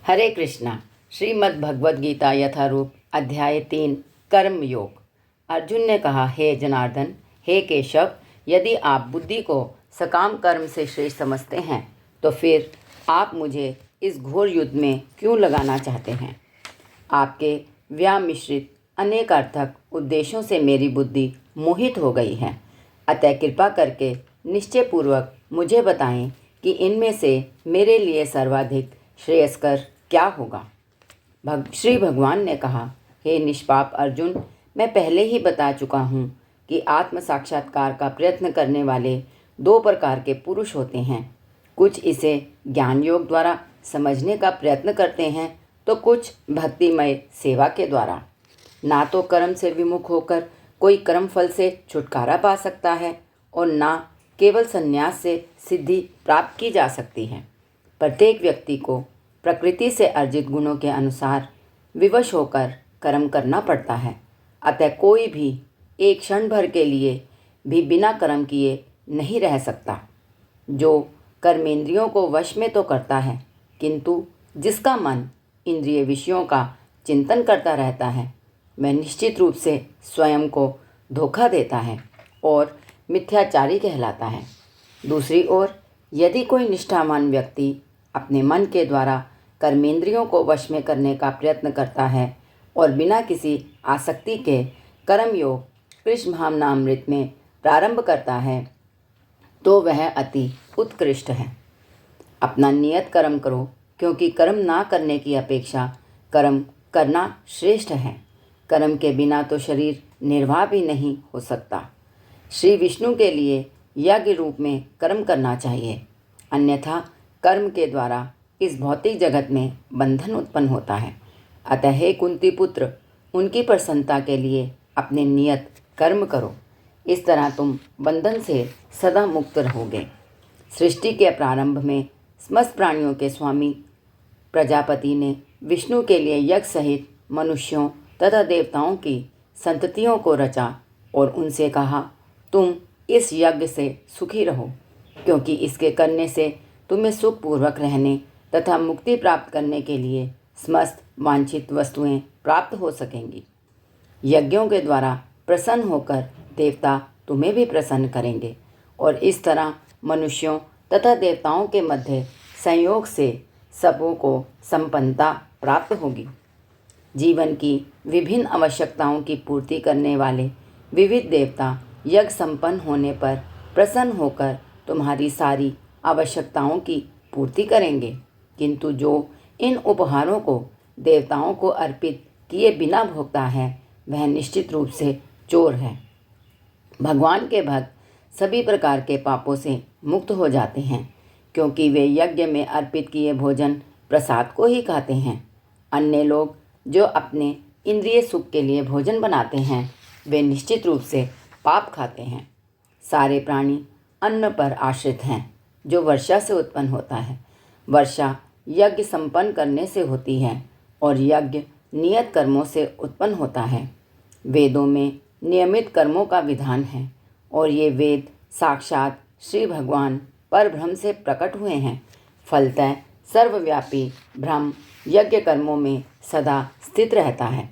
हरे कृष्णा। श्रीमद् भगवद गीता यथारूप अध्याय 3 कर्म योग। अर्जुन ने कहा, हे जनार्दन, हे केशव, यदि आप बुद्धि को सकाम कर्म से श्रेष्ठ समझते हैं तो फिर आप मुझे इस घोर युद्ध में क्यों लगाना चाहते हैं। आपके व्यामिश्रित अनेकार्थक उद्देश्यों से मेरी बुद्धि मोहित हो गई है। अतः कृपा करके निश्चयपूर्वक मुझे बताएं कि इनमें से मेरे लिए सर्वाधिक श्रेयस्कर क्या होगा। श्री भगवान ने कहा, हे निष्पाप अर्जुन, मैं पहले ही बता चुका हूँ कि आत्म साक्षात्कार का प्रयत्न करने वाले दो प्रकार के पुरुष होते हैं। कुछ इसे ज्ञान योग द्वारा समझने का प्रयत्न करते हैं तो कुछ भक्तिमय सेवा के द्वारा। ना तो कर्म से विमुख होकर कोई कर्म फल से छुटकारा पा सकता है और ना केवल संन्यास से सिद्धि प्राप्त की जा सकती है। प्रत्येक व्यक्ति को प्रकृति से अर्जित गुणों के अनुसार विवश होकर कर्म करना पड़ता है। अतः कोई भी एक क्षण भर के लिए भी बिना कर्म किए नहीं रह सकता। जो कर्मेंद्रियों को वश में तो करता है, किंतु जिसका मन इंद्रिय विषयों का चिंतन करता रहता है, वह निश्चित रूप से स्वयं को धोखा देता है और मिथ्याचारी कहलाता है। दूसरी ओर, यदि कोई निष्ठावान व्यक्ति अपने मन के द्वारा कर्मेंद्रियों को वश में करने का प्रयत्न करता है और बिना किसी आसक्ति के कर्मयोग कृष्ण भावनामृत में प्रारंभ करता है तो वह अति उत्कृष्ट है। अपना नियत कर्म करो, क्योंकि कर्म ना करने की अपेक्षा कर्म करना श्रेष्ठ है। कर्म के बिना तो शरीर निर्वाह भी नहीं हो सकता। श्री विष्णु के लिए यज्ञ रूप में कर्म करना चाहिए, अन्यथा कर्म के द्वारा इस भौतिक जगत में बंधन उत्पन्न होता है। अतः हे कुंती पुत्र, उनकी प्रसन्नता के लिए अपने नियत कर्म करो। इस तरह तुम बंधन से सदा मुक्त रहोगे। सृष्टि के प्रारंभ में समस्त प्राणियों के स्वामी प्रजापति ने विष्णु के लिए यज्ञ सहित मनुष्यों तथा देवताओं की संततियों को रचा और उनसे कहा, तुम इस यज्ञ से सुखी रहो, क्योंकि इसके करने से तुम्हें सुखपूर्वक रहने तथा मुक्ति प्राप्त करने के लिए समस्त वांछित वस्तुएं प्राप्त हो सकेंगी। यज्ञों के द्वारा प्रसन्न होकर देवता तुम्हें भी प्रसन्न करेंगे और इस तरह मनुष्यों तथा देवताओं के मध्य संयोग से सबों को संपन्नता प्राप्त होगी। जीवन की विभिन्न आवश्यकताओं की पूर्ति करने वाले विविध देवता यज्ञ संपन्न होने पर प्रसन्न होकर तुम्हारी सारी आवश्यकताओं की पूर्ति करेंगे, किंतु जो इन उपहारों को देवताओं को अर्पित किए बिना भोगता है वह निश्चित रूप से चोर है। भगवान के भक्त सभी प्रकार के पापों से मुक्त हो जाते हैं, क्योंकि वे यज्ञ में अर्पित किए भोजन प्रसाद को ही खाते हैं। अन्य लोग जो अपने इंद्रिय सुख के लिए भोजन बनाते हैं वे निश्चित रूप से पाप खाते हैं। सारे प्राणी अन्न पर आश्रित हैं, जो वर्षा से उत्पन्न होता है। वर्षा यज्ञ संपन्न करने से होती है और यज्ञ नियत कर्मों से उत्पन्न होता है। वेदों में नियमित कर्मों का विधान है और ये वेद साक्षात श्री भगवान परब्रह्म से प्रकट हुए हैं। फलतः सर्वव्यापी ब्रह्म यज्ञ कर्मों में सदा स्थित रहता है।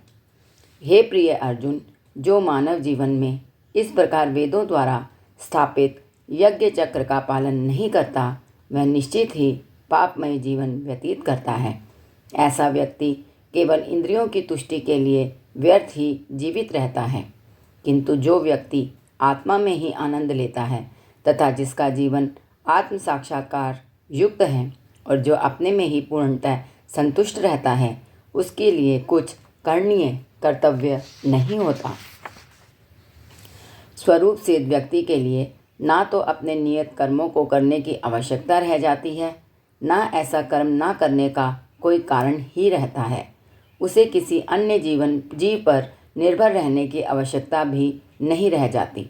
हे प्रिय अर्जुन, जो मानव जीवन में इस प्रकार वेदों द्वारा स्थापित यज्ञ चक्र का पालन नहीं करता, वह निश्चित ही पापमय जीवन व्यतीत करता है। ऐसा व्यक्ति केवल इंद्रियों की तुष्टि के लिए व्यर्थ ही जीवित रहता है, किंतु जो व्यक्ति आत्मा में ही आनंद लेता है तथा जिसका जीवन आत्म साक्षात्कार युक्त है और जो अपने में ही पूर्णतः संतुष्ट रहता है, उसके लिए कुछ करणीय कर्तव्य नहीं होता। स्वरूप सिद्ध व्यक्ति के लिए ना तो अपने नियत कर्मों को करने की आवश्यकता रह जाती है, ना ऐसा कर्म ना करने का कोई कारण ही रहता है। उसे किसी अन्य जीव पर निर्भर रहने की आवश्यकता भी नहीं रह जाती।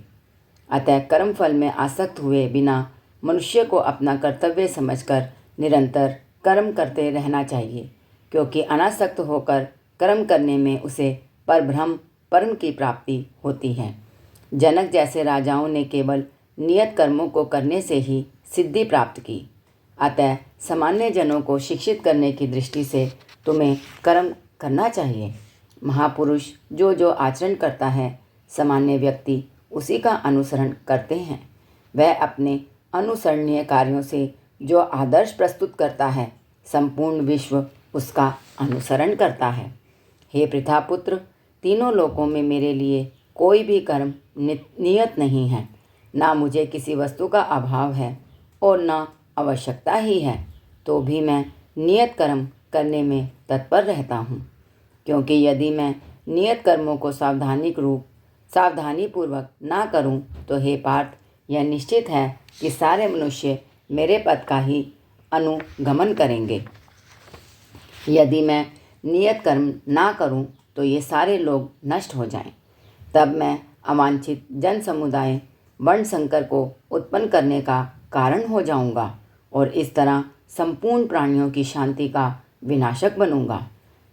अतः कर्म फल में आसक्त हुए बिना मनुष्य को अपना कर्तव्य समझकर निरंतर कर्म करते रहना चाहिए, क्योंकि अनासक्त होकर कर्म करने में उसे परब्रह्म परम की प्राप्ति होती है। जनक जैसे राजाओं ने केवल नियत कर्मों को करने से ही सिद्धि प्राप्त की। अतः सामान्य जनों को शिक्षित करने की दृष्टि से तुम्हें कर्म करना चाहिए। महापुरुष जो जो आचरण करता है, सामान्य व्यक्ति उसी का अनुसरण करते हैं। वह अपने अनुसरणीय कार्यों से जो आदर्श प्रस्तुत करता है, संपूर्ण विश्व उसका अनुसरण करता है। हे पृथापुत्र, तीनों लोकों में मेरे लिए कोई भी कर्म नियत नहीं है। ना मुझे किसी वस्तु का अभाव है और न आवश्यकता ही है, तो भी मैं नियत कर्म करने में तत्पर रहता हूँ। क्योंकि यदि मैं नियत कर्मों को सावधानीपूर्वक ना करूं, तो हे पार्थ, यह निश्चित है कि सारे मनुष्य मेरे पद का ही अनुगमन करेंगे। यदि मैं नियत कर्म ना करूं, तो ये सारे लोग नष्ट हो जाएं। तब मैं अवांछित जन समुदाय वर्ण संकर को उत्पन्न करने का कारण हो जाऊंगा और इस तरह संपूर्ण प्राणियों की शांति का विनाशक बनूंगा।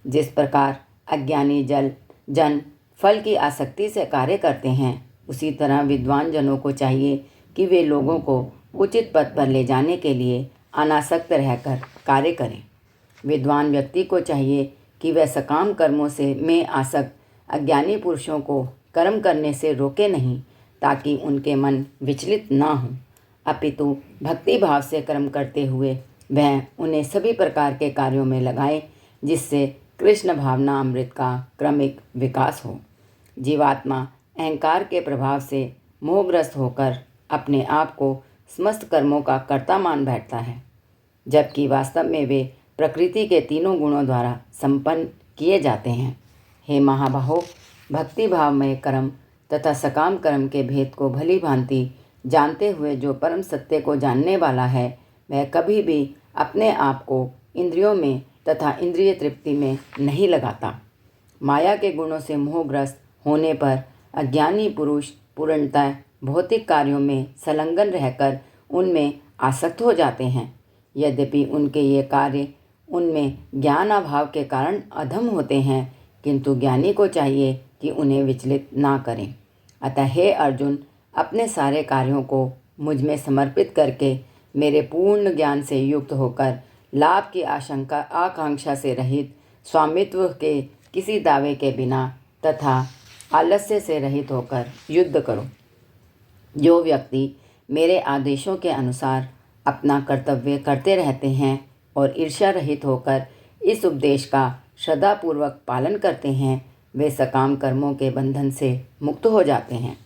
जिस प्रकार अज्ञानी जन फल की आसक्ति से कार्य करते हैं, उसी तरह विद्वान जनों को चाहिए कि वे लोगों को उचित पथ पर ले जाने के लिए अनासक्त रहकर कार्य करें। विद्वान व्यक्ति को चाहिए कि वह सकाम कर्मों में आसक्त अज्ञानी पुरुषों को कर्म करने से रोके नहीं, ताकि उनके मन विचलित ना हों, अपितु भक्ति भाव से कर्म करते हुए वह उन्हें सभी प्रकार के कार्यों में लगाए, जिससे कृष्ण भावना अमृत का क्रमिक विकास हो। जीवात्मा अहंकार के प्रभाव से मोहग्रस्त होकर अपने आप को समस्त कर्मों का कर्ता मान बैठता है, जबकि वास्तव में वे प्रकृति के तीनों गुणों द्वारा संपन्न किए जाते हैं। हे महाबाहो, भक्ति भावमय कर्म तथा सकाम कर्म के भेद को भली भांति जानते हुए जो परम सत्य को जानने वाला है, वह कभी भी अपने आप को इंद्रियों में तथा इंद्रिय तृप्ति में नहीं लगाता। माया के गुणों से मोहग्रस्त होने पर अज्ञानी पुरुष पूर्णतः भौतिक कार्यों में संलग्न रहकर उनमें आसक्त हो जाते हैं। यद्यपि उनके ये कार्य उनमें ज्ञान अभाव के कारण अधम होते हैं, किंतु ज्ञानी को चाहिए कि उन्हें विचलित ना करें। अतः हे अर्जुन, अपने सारे कार्यों को मुझ में समर्पित करके मेरे पूर्ण ज्ञान से युक्त होकर लाभ की आकांक्षा से रहित, स्वामित्व के किसी दावे के बिना तथा आलस्य से रहित होकर युद्ध करो। जो व्यक्ति मेरे आदेशों के अनुसार अपना कर्तव्य करते रहते हैं और ईर्ष्या रहित होकर इस उपदेश का श्रद्धापूर्वक पालन करते हैं, वे सकाम कर्मों के बंधन से मुक्त हो जाते हैं।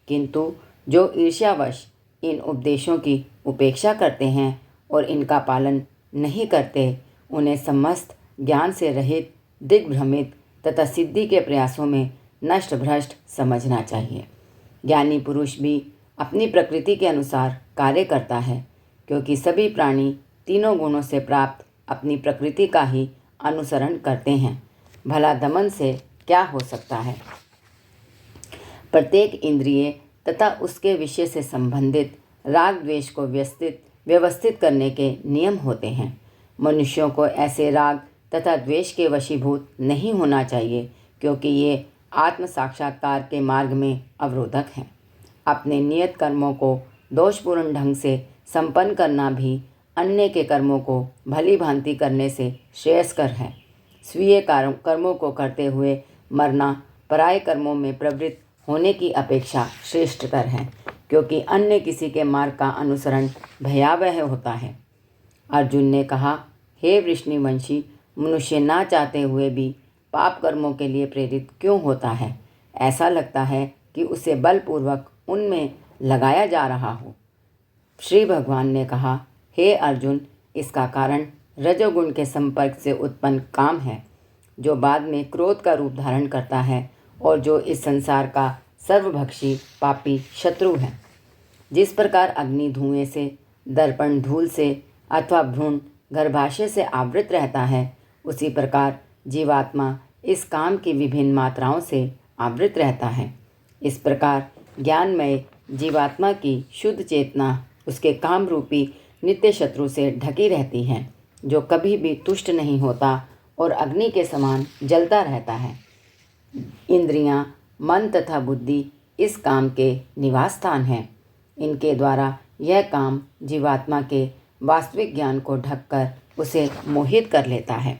किंतु जो ईर्ष्यावश इन उपदेशों की उपेक्षा करते हैं और इनका पालन नहीं करते, उन्हें समस्त ज्ञान से रहित, दिग्भ्रमित तथा सिद्धि के प्रयासों में नष्ट भ्रष्ट समझना चाहिए। ज्ञानी पुरुष भी अपनी प्रकृति के अनुसार कार्य करता है, क्योंकि सभी प्राणी तीनों गुणों से प्राप्त अपनी प्रकृति का ही अनुसरण करते हैं। भला दमन से क्या हो सकता है? प्रत्येक इंद्रिय तथा उसके विषय से संबंधित राग द्वेष को व्यवस्थित करने के नियम होते हैं। मनुष्यों को ऐसे राग तथा द्वेष के वशीभूत नहीं होना चाहिए, क्योंकि ये आत्म साक्षात्कार के मार्ग में अवरोधक हैं। अपने नियत कर्मों को दोषपूर्ण ढंग से संपन्न करना भी अन्य के कर्मों को भली भांति करने से श्रेयस्कर है। स्वीय कर्मों को करते हुए मरना पराये कर्मों में प्रवृत्त होने की अपेक्षा श्रेष्ठतर है, क्योंकि अन्य किसी के मार्ग का अनुसरण भयावह होता है। अर्जुन ने कहा, हे वृष्णिवंशी, मनुष्य ना चाहते हुए भी पाप कर्मों के लिए प्रेरित क्यों होता है? ऐसा लगता है कि उसे बलपूर्वक उनमें लगाया जा रहा हो। श्री भगवान ने कहा, हे अर्जुन, इसका कारण रजोगुण के संपर्क से उत्पन्न काम है, जो बाद में क्रोध का रूप धारण करता है और जो इस संसार का सर्वभक्षी पापी शत्रु है। जिस प्रकार अग्नि धुएं से, दर्पण धूल से अथवा भ्रूण गर्भाशय से आवृत रहता है, उसी प्रकार जीवात्मा इस काम की विभिन्न मात्राओं से आवृत रहता है। इस प्रकार ज्ञानमय जीवात्मा की शुद्ध चेतना उसके काम रूपी नित्य शत्रु से ढकी रहती है, जो कभी भी तुष्ट नहीं होता और अग्नि के समान जलता रहता है। इंद्रियां, मन तथा बुद्धि इस काम के निवास स्थान हैं। इनके द्वारा यह काम जीवात्मा के वास्तविक ज्ञान को ढककर उसे मोहित कर लेता है।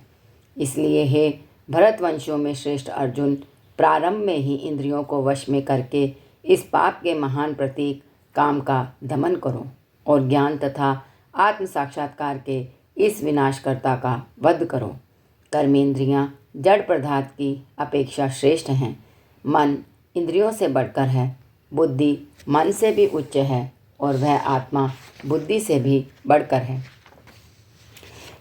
इसलिए हे भरतवंशियों में श्रेष्ठ अर्जुन, प्रारंभ में ही इंद्रियों को वश में करके इस पाप के महान प्रतीक काम का दमन करो और ज्ञान तथा आत्म साक्षात्कार के इस विनाशकर्ता का वध करो। कर्मेंद्रियां जड़ पदार्थ की अपेक्षा श्रेष्ठ हैं। मन इंद्रियों से बढ़कर है, बुद्धि मन से भी उच्च है और वह आत्मा बुद्धि से भी बढ़कर है।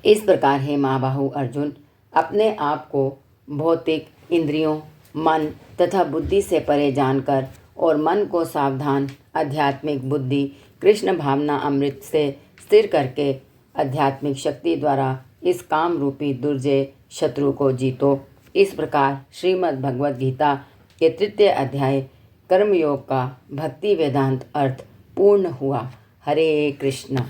इस प्रकार हे महाबाहु अर्जुन, अपने आप को भौतिक इंद्रियों, मन तथा बुद्धि से परे जानकर और मन को सावधान आध्यात्मिक बुद्धि कृष्ण भावना अमृत से स्थिर करके आध्यात्मिक शक्ति द्वारा इस काम रूपी दुर्जय शत्रु को जीतो। इस प्रकार श्रीमद् भगवद गीता के 3 अध्याय कर्मयोग का भक्ति वेदांत अर्थ पूर्ण हुआ। हरे कृष्ण।